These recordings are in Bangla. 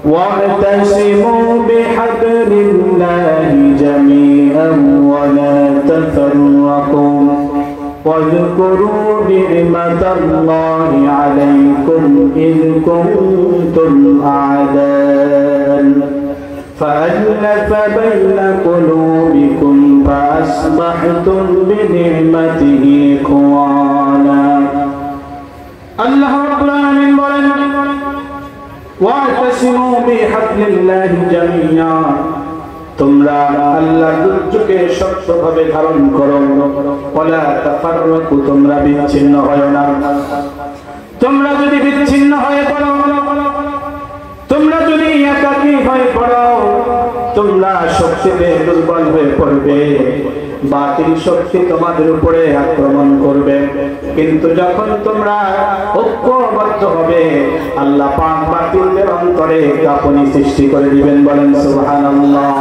واعتصموا بحبل الله جميعا ولا تفرقوا واذكروا نعمة الله عليكم إذ كنتم أعداء فألف بين قلوبكم فأصبحتم بنعمته إخوانا الله رب العالمين বলেন واعتصموا بحبل الله جميعا তোমরা আল্লাহর দুর্যোগে শক্তভাবে ধারণ করো ওয়ালা তাফাররাকু তোমরা বিচ্ছিন্ন হয়ো না তোমরা যদি বিচ্ছিন্ন হয়ে পড়ো তোমরা যদি একাকী হয়ে পড়ো তোমরা শক্তিতে দুর্বল হয়ে পড়বে বাতিল শক্তি তোমাদের উপরে আক্রমণ করবে কিন্তু যখন তোমরা ঐক্যবদ্ধ হবে আল্লাহ পাক বাতিলদের অন্তরে কাঁপুনি সৃষ্টি করে দিবেন বলেন সুবহানাল্লাহ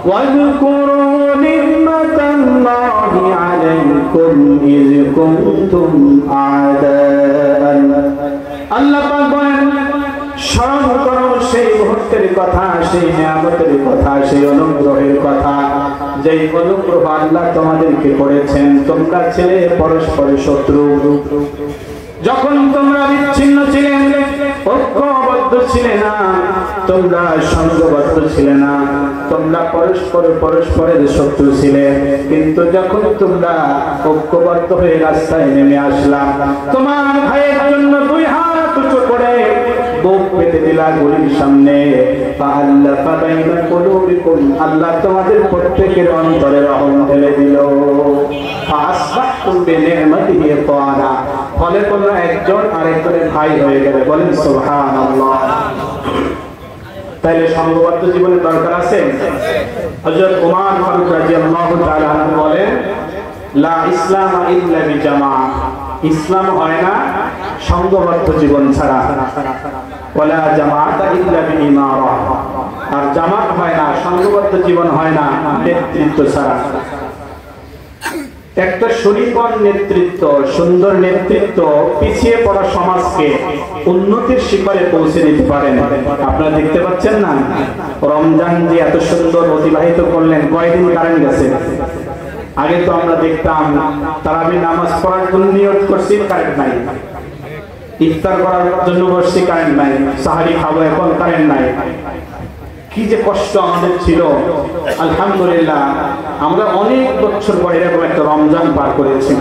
ওয়াযকুরু নি'মাতাল্লাহি আলাইকুম ইয কুনতুম আ'দাআন আল্লাহ পাক বলেন স্মরণ করো সেই মুহূর্তের কথা সেই নিয়ামতের কথা সেই অনুগ্রহের কথা যেই অনুগ্রহ আল্লাহ তোমাদেরকে করেছেন তোমরা ছিলে পরস্পরের শত্রু যখন তোমরা বিচ্ছিন্ন ছিলে ঐক্যবদ্ধ ছিলে না তোমরা সংঘবদ্ধ ছিলে না তোমরা পরস্পরের শত্রু ছিলে কিন্তু যখন তোমরা ঐক্যবদ্ধ হয়ে রাস্তায় নেমে আসলাম তোমার ভাইয়ের জন্য দুই হাত উঁচু করে বুক পেতে দিলা গুলির সামনে ফাআল্লাফা বাইনা কুলুবিকুম আল্লাহ তোমাদের প্রত্যেকের অন্তরে রহম ঢেলে দিল ফাসবাহতুম বিনি'মাতিহি ইখওয়ানা ফলে তোমরা একজন আরেকজনের ভাই হয়ে গেলে বলেন সুবহানাল্লাহ তাহলে সংঘবদ্ধ জীবনের দরকার আছে হযরত ওমর ফারুক রাদিয়াল্লাহু তাআলা আনহু বলেন লা ইসলামা ইল্লা বিজামাআহ ইসলাম হয় না সংঘবদ্ধ জীবন ছাড়া ওয়ালা জামাআত ইল্লা বিইমারা আর জামাত হয় না সংঘবদ্ধ জীবন হয় না নেতৃত্ব ছাড়া একটা সুনিপুণ নেতৃত্ব সুন্দর নেতৃত্ব পিছিয়ে পড়া সমাজকে উন্নতির শিখরে পৌঁছে দিতে পারেন আপনারা দেখতে পাচ্ছেন না রমজান যে এত সুন্দর অতিবাহিত করলেন কয়দিন কারেন্ট গেছে আগে তো আমরা দেখতাম তারাবি নামাজ পড়ার জন্য নিয়ত করছি কারেন্ট নাই ইফতার করার জন্য বসছি কারেন্ট নাই সাহারি খাবো এখন কারেন্ট নাই কি যে কষ্ট আমাদের ছিল আলহামদুলিল্লাহ আমরা অনেক বছর পরে এরকম একটা রমজান পার করেছি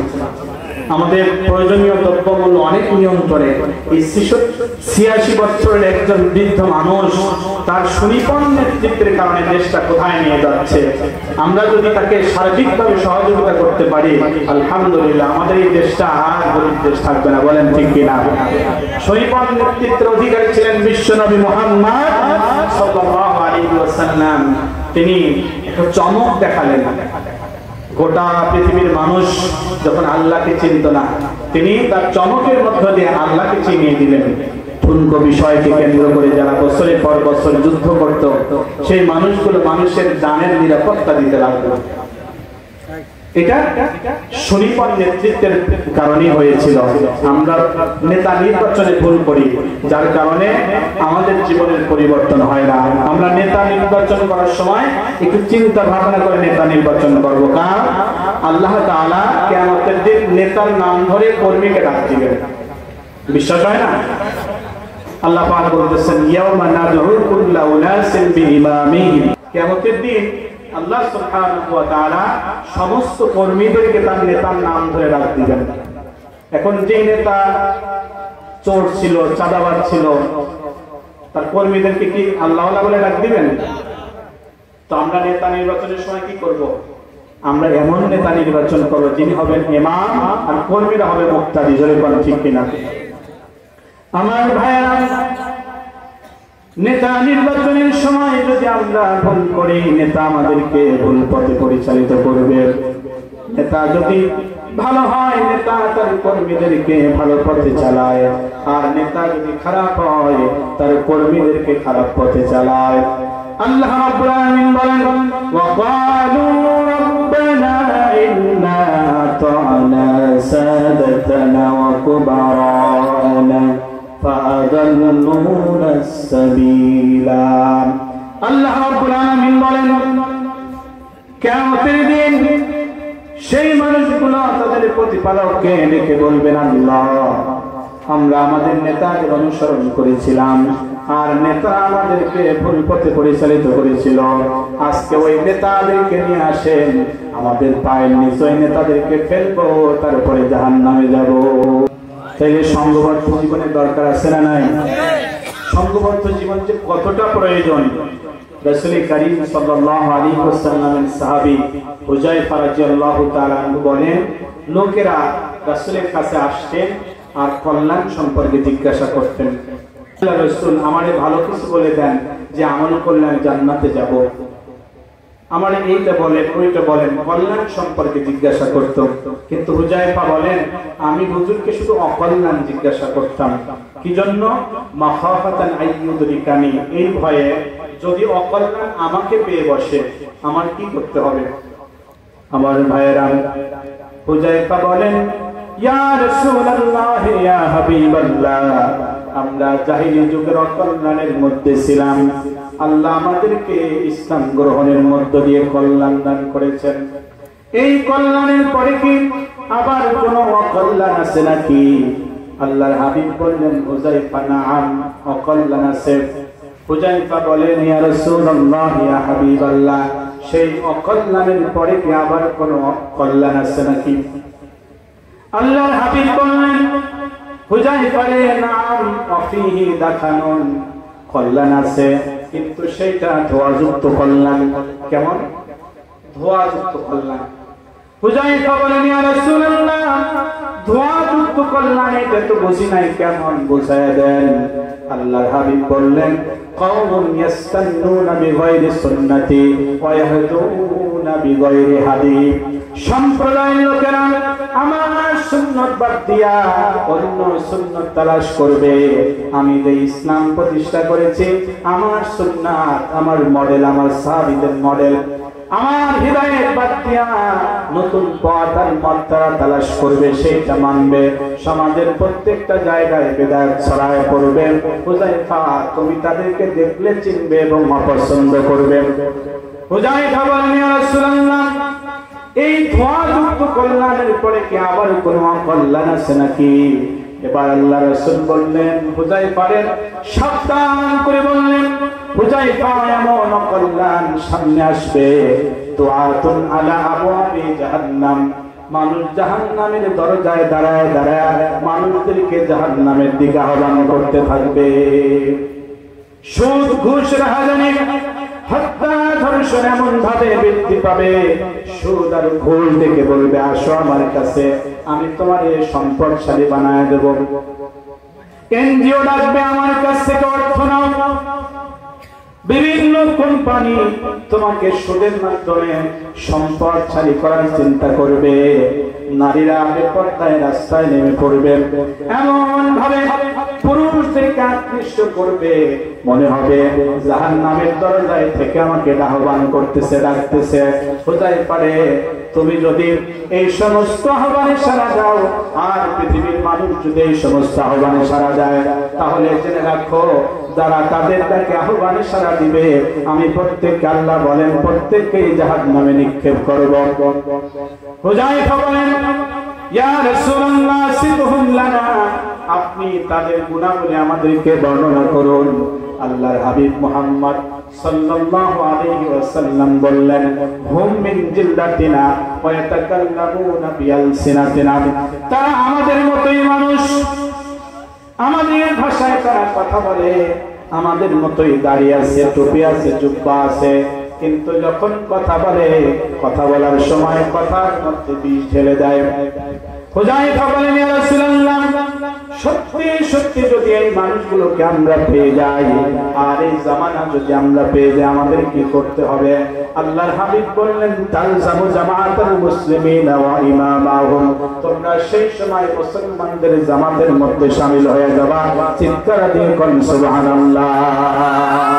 আমাদের প্রয়োজনীয় দ্রব্যমূল্য অনেক নিয়ন্ত্রণে এই 86 বছরের একজন বৃদ্ধ মানুষ তার সুনিপুণ নেতৃত্বের কারণে দেশটা কোথায় নিয়ে যাচ্ছে আমরা যদি তাকে সার্বিকভাবে সহযোগিতা করতে পারি আলহামদুলিল্লাহ আমাদের এই দেশটা আর গরিব দেশ থাকবে না বলেন ঠিক কিনা সুনিপুণ নেতৃত্বের অধিকারী ছিলেন বিশ্বনবী মুহাম্মদ সাল্লাল্লাহু আলাইহি ওয়াসাল্লাম তিনি একটা চমক দেখালেন গোটা পৃথিবীর মানুষ যখন আল্লাহকে চিনত না তিনি তার চমকের মধ্য দিয়ে আল্লাহকে চিনিয়ে দিলেন ঠুনকো বিষয়কে কেন্দ্র করে যারা বছরের পর বছর যুদ্ধ করত সেই মানুষগুলো মানুষের জানের নিরাপত্তা দিতে লাগলো এটা সুনিপুণ নেতৃত্বের কারণে হয়েছিল আমরা নেতা নির্বাচনে ভুল করি যার কারণে আমাদের জীবনের পরিবর্তন হয় না আমরা নেতা নির্বাচন করার সময় একটু চিন্তা ভাবনা করে নেতা নির্বাচন করব কারণ আল্লাহ তাআলা কিয়ামতের দিন নেতার নাম ধরে কর্মীকে ডাক দিবেন বিশ্বাস হয় না আল্লাহ পাক বলতেছেন ইয়াউমা নাদউ কুল্লা উনাসিন বিইমামিহিম কিয়ামতের দিন আল্লাহ সুবহানাহু ওয়া তাআলা সমস্ত কর্মীদেরকে তার নেতার নাম ধরে ডাক দিবেন এখন যে নেতা চোর ছিল চাঁদাবাজ ছিল তার কর্মীদেরকে কি আল্লাহওয়ালা বলে ডাক দিবেন তো আমরা নেতা নির্বাচনের সময় কি করব আমরা এমন নেতা নির্বাচন করব যিনি হবেন ইমাম আর কর্মীরা হবে মুক্তাদি জোরে বলেন ঠিক কিনা আমার ভাইরা নেতা নির্বাচনের সময় যদি আমরা ভুল করি নেতা আমাদেরকে ভুল পথে পরিচালিত করবে নেতা যদি ভালো হয় নেতা তার কর্মীদেরকে ভালো পথে চালায় আর নেতা যদি খারাপ হয় তার কর্মীদেরকে খারাপ পথে চালায় আল্লাহ রাব্বুল আলামিন বলেন ওয়া ক্বালু রাব্বানা ইন্না আতা'না সাদাতানা ওয়া কুবারানা فأضلونا ইয়াদুল্লুনাস সাবিলা। আল্লাহ রাব্বুল আলামিন বলেন, কিয়ামতের দিন সেই মানুষগুলো তাদের প্রতিপালককে ডেকে বলবেন, আল্লাহ, আমরা আমাদের নেতাদের অনুসরণ করেছিলাম আর নেতা আমাদেরকে ভুল পথে পরিচালিত করেছিল, আজকে ওই নেতাদেরকে নিয়ে আসেন, আমাদের পায়ের নিচে ওই নেতাদেরকে ফেলবো, তারপরে জাহান্নামে যাব। তাইলে সংঘবদ্ধ জীবনের দরকার আছে না নাই? সংঘবদ্ধ জীবন যে কতটা প্রয়োজন, রাসূল করিম সাল্লাল্লাহু আলাইহি ওয়াসাল্লামের সাহাবী হুযায়ফা রাদিয়াল্লাহু তাআলা আনহু বলেন, লোকেরা রাসূলের কাছে আসতেন আর কল্যাণ সম্পর্কে জিজ্ঞাসা করতেন, আল্লাহ রাসূল আমারে ভালো কিছু বলে দেন যে আমল করলে আমি জান্নাতে যাব, আমারে এইটা বলেন ওইটা বলেন, কল্যাণ সম্পর্কে জিজ্ঞাসা করত। কিন্তু হুযায়ফা বলেন, আমি হুজুরকে শুধু অকল্যাণ জিজ্ঞাসা করতাম। কি জন্য? মাখাফাতান আইয়ুদরিকানি, এই ভয়ে যদি অকল্যাণ আমাকে পেয়ে বসে আমার কি করতে হবে। আমার ভাইয়েরা, হুযায়ফা বলেন, ইয়া রাসূলুল্লাহ ইয়া হাবিবাল্লাহ, আমরা জাহিলি যুগের অকল্যাণের মধ্যে ছিলাম, আল্লাহ আমাদেরকে ইসলাম গ্রহণের মধ্য দিয়ে কল্যাণ দান করেছেন, এই কল্যাণের পরে কি আবার কোনো অকল্যাণ আছে নাকি? আল্লাহর হাবিব বললেন, হুযায়ফা নাআম, অকল্যাণ আছে। হুযায়ফা বলেন, ইয়া রাসূলুল্লাহ ইয়া হাবিবাল্লাহ, সেই অকল্যাণের পরে কি আবার কোনো কল্যাণ আছে নাকি? আল্লাহর হাবিব বললেন, হুযায়ফা রে, নাআম ওয়াফিহি দাখানুন, কল্যাণ আছে, কিন্তু সেটা ধোঁয়াযুক্ত কল্যাণ। কেমন? ধোঁয়াযুক্ত কল্যাণ। হুযায়ফা বলেন, ইয়া রাসূলুল্লাহ, ধোঁয়াযুক্ত কল্যাণ এটা তো বুঝি নাই, কেমন বুঝায়া দেন। আল্লাহর হাবিব বললেন, কওমুন ইয়াস্তান্নুনা বিগাইরি সুন্নতি ওয়া ইয়াহদুনা বিগাইরি হাদি, সম্প্রদায়ের লোকেরা আমার সুন্নাত বাদ দিয়া অন্য সুন্নাত তালাশ করবে। আমি যে ইসলাম প্রতিষ্ঠা করেছি, আমার সুন্নাত, আমার মডেল, আমার সাহাবীদের মডেল, আমার হিদায়াত বাদ দিয়া নতুন পথ আর মত তারা তালাশ করবে, সেটা মানবে। সমাজের প্রত্যেকটা জায়গায় বিদআত ছড়ায় পড়বে। হুযায়ফা, তুমি তাদেরকে দেখলে চিনবে এবং অপছন্দ করবে। হুযায়ফা বলেন, ইয়া রাসূলুল্লাহ, এই ধোঁয়াযুক্ত কল্যাণের পরে কি আবার কোনো কল্যাণ আছে নাকি? এবার আল্লাহ রাসূল বললেন, হুযায়ফারে সাবধান করে বললেন, হুযায়ফা, এমন কল্যাণ সামনে আসবে, দুআতুন আলা আবওয়াবি জাহান্নাম, মানুষ জাহান্নামের দরজায় দাঁড়ায় দাঁড়ায় মানুষদেরকে জাহান্নামের দিকে আহ্বান করতে থাকবে। সুদ, ঘুষ, রাহাজানি, হত্যা, ধর্ষণ এমন ভাবে বৃদ্ধি পাবে, সুদ আর ঘুষ দেখে বলবে, আসো আমার কাছে, আমি তোমার সম্পদশালী বানায় দেব। এনজিও ডাকবে, আমার কাছ থেকে অর্থ নাও। বিভিন্ন কোম্পানি তোমাকে সুদের মাধ্যমে সম্পদশালী করার চিন্তা করবে। নারীরা বেপরদায় রাস্তায় নেমে পড়বে, এমন ভাবে পুরুষদেরকে আকৃষ্ট করবে, মনে হবে জাহান্নামের দরজায় থেকে আমাকে আহ্বান করতেছে, ডাকতেছে। হুযায়ফা, তুমি যদি এই সমস্ত আহ্বানে সাড়া দাও আর পৃথিবীর মানুষ যদি এই সমস্ত আহ্বানে সাড়া দেয়, তাহলে জেনে রাখো, যারা তাদের তাকে আহ্বানে সাড়া দিবে, আমি প্রত্যেককে, আল্লাহ বলেন, প্রত্যেককেই জাহান্নামে নিক্ষেপ করব। হুযায়ফা বলেন, ইয়া রাসূলুল্লাহ, সিফহুম লানা, আপনি তাদের গুনাহগুলো আমাদেরকে বর্ণনা করুন। আল্লাহর হাবিব মুহাম্মদ সাল্লাল্লাহু আলাইহি ওয়াসাল্লাম বললেন, হুম মিন জিল্লাতিনা ওয়া ইয়াতাকাল্লামুনা বিআলসিনাতিনা, তারা আমাদের মতোই মানুষ, আমাদের ভাষায় তারা কথা বলে, আমাদের মতোই দাড়ি আছে, টুপি আছে, জুব্বা আছে, কিন্তু যখন কথা বলে, কথা বলার সময় কথার মধ্যে বিষ ঢেলে দেয়। হুযায়ফা বলেন, ইয়া রাসূলুল্লাহ, সত্যি সত্যি যদি এই মানুষগুলোকে আমরা পেয়ে যাই আর এই জামানা যদি আমরা পেয়ে যাই, আমাদের কি করতে হবে? আল্লাহর হাবিব বললেন, তালজামু জামাআতুল মুসলিমিনা ওয়া ইমামাহুম, তোমরা সেই সময় মুসলমানদের জামাতের মধ্যে শামিল হয়ে যাবা। চিৎকার দিয়ে কোন সুবহানাল্লাহ।